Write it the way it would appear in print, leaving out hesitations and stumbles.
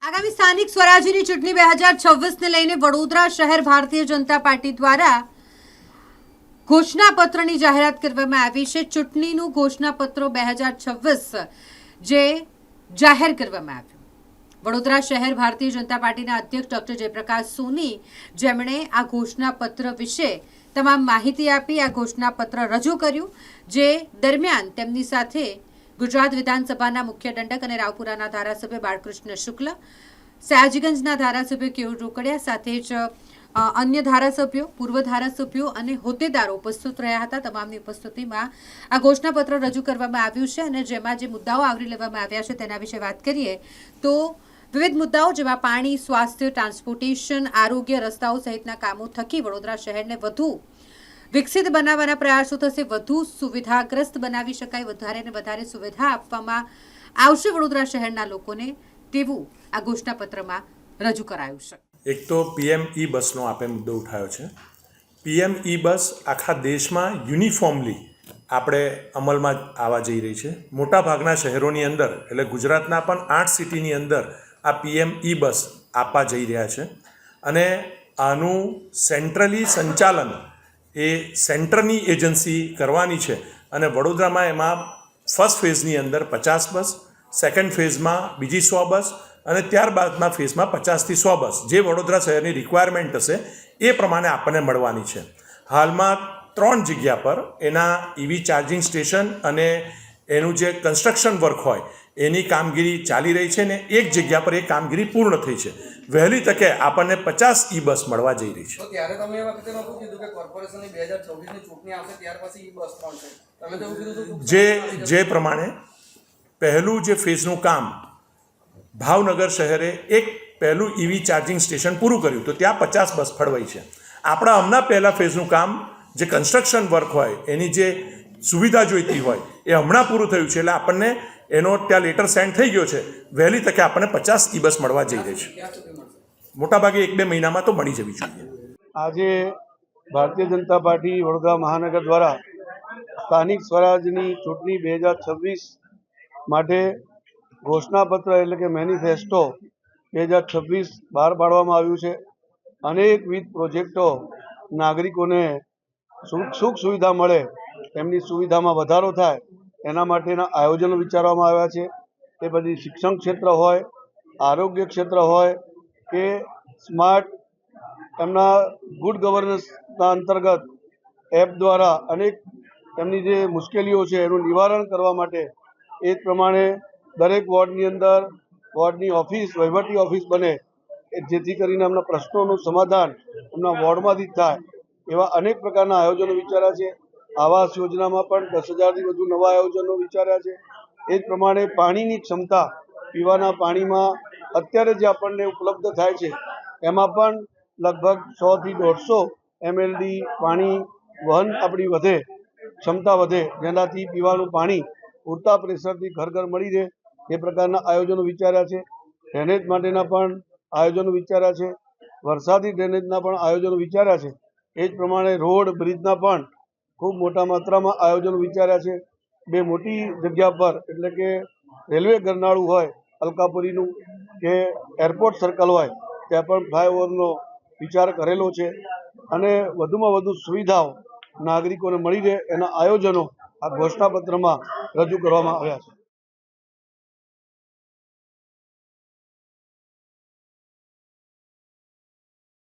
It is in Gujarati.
આગામી સ્થાનિક સ્વરાજ્યની ચૂંટણી 2026 ને લઈને વડોદરા શહેર ભારતીય જનતા પાર્ટી દ્વારા ઘોષણાપત્રની જાહેરાત કરવામાં આવી છે। ચૂંટણીનું ઘોષણાપત્ર 2026 જે જાહેર કરવામાં આવ્યું। વડોદરા શહેર ભારતીય જનતા પાર્ટીના અધ્યક્ષ ડોક્ટર જયપ્રકાશ સોની જેમણે આ ઘોષણાપત્ર વિશે તમામ માહિતી આપી આ ઘોષણાપત્ર રજૂ કર્યું, જે દરમિયાન તેમની સાથે ગુજરાત વિધાનસભાના મુખ્ય દંડક અને રાવપુરાના ધારાસભ્ય બાળકૃષ્ણ શુક્લ, સયાજીગંજના ધારાસભ્ય કેયુર રોકડિયા સાથે જ અન્ય ધારાસભ્યો, પૂર્વ ધારાસભ્યો અને હોદ્દેદારો ઉપસ્થિત રહ્યા હતા। તમામની ઉપસ્થિતિમાં આ ઘોષણાપત્ર રજૂ કરવામાં આવ્યું છે અને જેમાં જે મુદ્દાઓ આવરી લેવામાં આવ્યા છે તેના વિશે વાત કરીએ તો વિવિધ મુદ્દાઓ જેમાં પાણી, સ્વાસ્થ્ય, ટ્રાન્સપોર્ટેશન, આરોગ્ય, રસ્તાઓ સહિતના કામો થકી વડોદરા શહેરને વધુ વિકસિત બનાવવાના પ્રયાસો થશે, વધુ સુવિધાગ્રસ્ત બનાવી શકાય, વધારે ને વધારે સુવિધા આપવામાં આવશે વડોદરા શહેરના લોકોને, તેવું આ ઘોષણાપત્રમાં રજૂ કરાયું છે। એક તો પીએમ ઈ બસનો આપે મુદ્દો ઉઠાવ્યો છે। પીએમ ઈ બસ આખા દેશમાં યુનિફોર્મલી આપણે અમલમાં આવવા જઈ રહી છે। મોટાભાગના શહેરોની અંદર એટલે ગુજરાતના પણ 8 સિટીની અંદર આ પીએમ ઈ બસ આપવા જઈ રહ્યા છે અને આનું સેન્ટ્રલી સંચાલન એ સેન્ટરની એજન્સી કરવાની છે અને વડોદરામાં એમાં ફર્સ્ટ ફેઝની અંદર 50 બસ, સેકન્ડ ફેઝમાં બીજી 100 બસ અને ત્યારબાદના ફેઝમાં 50થી 100 બસ જે વડોદરા શહેરની રિક્વાયરમેન્ટ હશે એ પ્રમાણે આપણને મળવાની છે। હાલમાં 3 જગ્યા પર એના ઈવી ચાર્જિંગ સ્ટેશન અને એનું જે કન્સ્ટ્રક્શન વર્ક હોય એની કામગીરી ચાલી રહી છે ને એક જગ્યા પર એ કામગીરી પૂર્ણ થઈ છે। વહેલી તકે આપણને 50 ઈ બસ મળવા જઈ રહી છે। તો ત્યારે તમે એ વખતે નહોતું કીધું કે કોર્પોરેશનની 2026ની ચૂંટણી આવશે ત્યાર પછી ઈ બસ પણ છે, તમે તો એવું કીધું હતું જે પ્રમાણે પહેલું જે ફેઝનું કામ ભાવનગર શહેરે એક પહેલું ઈવી ચાર્જિંગ સ્ટેશન પૂરું કર્યું તો ત્યાં 50 બસ ફળવાઈ છે। આપણા હમણાં પહેલા ફેઝનું કામ જે કન્સ્ટ્રક્શન વર્ક હોય એની જે સુવિધા જોઈતી હોય એ હમણાં પૂરું થયું છે એટલે આપણને એનો ત્યાં લેટર સેન્ડ થઈ ગયો છે। વહેલી તકે આપણને 50 ઈ બસ મળવા જઈ રહી છે। મોટાભાગે 1-2 મહિનામાં તો મળી જવી જોઈએ। આજે ભારતીય જનતા પાર્ટી વડોદરા મહાનગર દ્વારા સ્થાનિક સ્વરાજની ચૂંટણી 2026 માટે ઘોષણાપત્ર એટલે કે મેનિફેસ્ટો 2026 બહાર પાડવામાં આવ્યું છે। અનેકવિધ પ્રોજેક્ટો નાગરિકોને સુખ સુવિધા મળે, એમની સુવિધામાં વધારો થાય એના માટેના આયોજનો વિચારવામાં આવ્યા છે। એ બધી શિક્ષણ ક્ષેત્ર હોય, આરોગ્ય ક્ષેત્ર હોય કે સ્માર્ટ એમના ગુડ ગવર્નન્સના અંતર્ગત એપ દ્વારા અનેક એમની જે મુશ્કેલીઓ છે એનું નિવારણ કરવા માટે એ જ પ્રમાણે દરેક વોર્ડની અંદર વોર્ડની ઓફિસ, વહીવટી ઓફિસ બને જેથી કરીને એમના પ્રશ્નોનું સમાધાન એમના વોર્ડમાંથી જ થાય એવા અનેક પ્રકારના આયોજનો વિચાર્યા છે। આવાસ યોજનામાં પણ 10,000થી વધુ નવા આયોજનો વિચાર્યા છે। એ જ પ્રમાણે પાણીની ક્ષમતા, પીવાના પાણીમાં અત્યારે જે આપણને ઉપલબ્ધ થાય છે એમાં પણ લગભગ 100થી 150 એમએલડી પાણી વહન આપણી વધે, ક્ષમતા વધે, જેનાથી પીવાનું પાણી પૂરતા પ્રેશરથી ઘર ઘર મળી રહે એ પ્રકારના આયોજનો વિચાર્યા છે। ડ્રેનેજ માટેના પણ આયોજનો વિચાર્યા છે, વરસાદી ડ્રેનેજના પણ આયોજનો વિચાર્યા છે। એ જ પ્રમાણે રોડ, બ્રિજના પણ ખૂબ મોટા માત્રામાં આયોજનો વિચાર્યા છે। 2 મોટી જગ્યા પર એટલે કે રેલવે ગરનાળું હોય અલકાપુરીનું કે એરપોર્ટ સર્કલ હોય ત્યાં પણ ફ્લાયઓવરનો વિચાર કરેલો છે અને વધુમાં વધુ સુવિધાઓ નાગરિકોને મળી રહે એના આયોજનો આ ઘોષણાપત્રમાં રજૂ કરવામાં આવ્યા છે।